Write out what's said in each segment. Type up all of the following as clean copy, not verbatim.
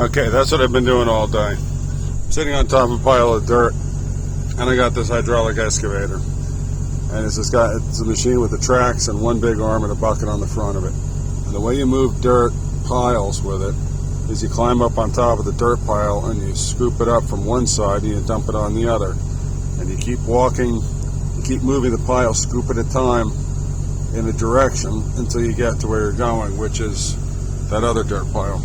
Okay, that's what I've been doing all day. I'm sitting on top of a pile of dirt, and I got this hydraulic excavator. And it's a machine with the tracks and one big arm and a bucket on the front of it. And the way you move dirt piles with it is you climb up on top of the dirt pile and you scoop it up from one side and you dump it on the other. And you keep walking, you keep moving the pile scoop at a time in a direction until you get to where you're going, which is that other dirt pile.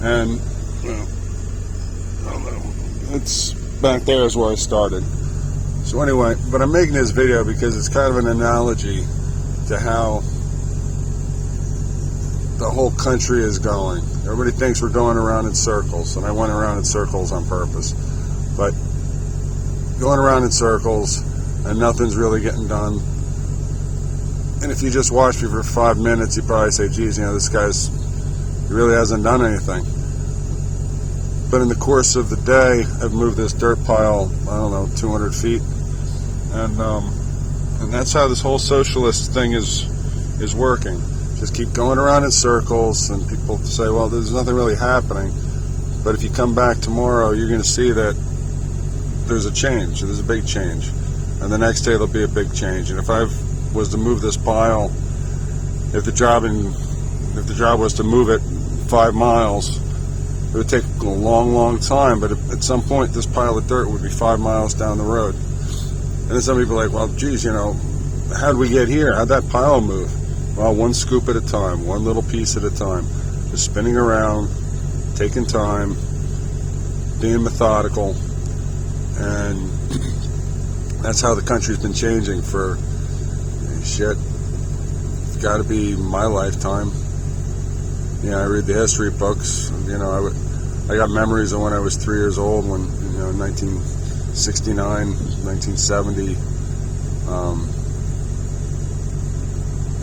And well, I don't know, it's back there is where I started. So anyway, but I'm making this video because it's kind of an analogy to how the whole country is going. Everybody thinks we're going around in circles, and I went around in circles on purpose. But going around in circles and nothing's really getting done. And if you just watch me for 5 minutes, you probably say, geez, you know, this he really hasn't done anything. But in the course of the day, I've moved this dirt pile, I don't know, 200 feet. And that's how this whole socialist thing is working. Just keep going around in circles, and people say, well, there's nothing really happening. But if you come back tomorrow, you're going to see that there's a change. There's a big change. And the next day, there'll be a big change. And if I was to move this pile, if the job was to move it 5 miles, it would take a long, long time, but at some point this pile of dirt would be 5 miles down the road. And then some people are like, well, geez, you know, how'd we get here? How'd that pile move? Well, one scoop at a time, one little piece at a time. Just spinning around, taking time, being methodical, and that's how the country's been changing for, shit, it's got to be my lifetime. You know, I read the history books. You know, I got memories of when I was 3 years old, when, you know, 1969, 1970,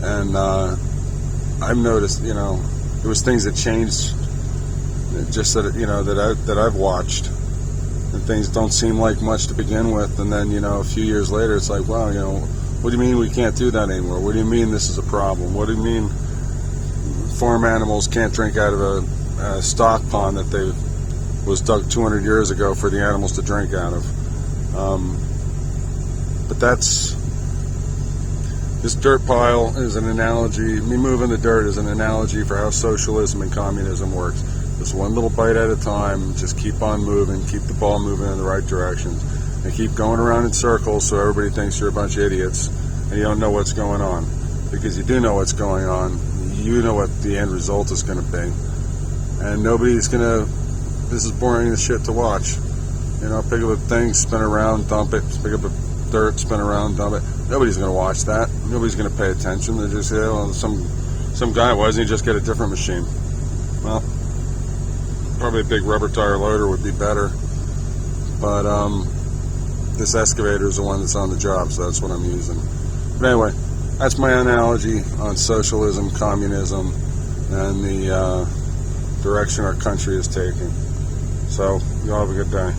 and I've noticed, you know, there was things that changed, just that, you know, that I've watched, and things don't seem like much to begin with, and then, you know, a few years later, it's like, wow, you know, what do you mean we can't do that anymore? What do you mean this is a problem? What do you mean farm animals can't drink out of a stock pond that was dug 200 years ago for the animals to drink out of? But this dirt pile is an analogy. Me moving the dirt is an analogy for how socialism and communism works. Just one little bite at a time. Just keep on moving. Keep the ball moving in the right direction. And keep going around in circles so everybody thinks you're a bunch of idiots and you don't know what's going on. Because you do know what's going on. You know what the end result is going to be. And nobody's going to... This is boring as shit to watch. You know, pick up a thing, spin around, dump it. Pick up a dirt, spin around, dump it. Nobody's going to watch that. Nobody's going to pay attention. They're just, you know, some guy, why doesn't he just get a different machine? Well, probably a big rubber tire loader would be better. But this excavator is the one that's on the job, so that's what I'm using. But anyway, that's my analogy on socialism, communism, and the direction our country is taking. So, you all have a good day.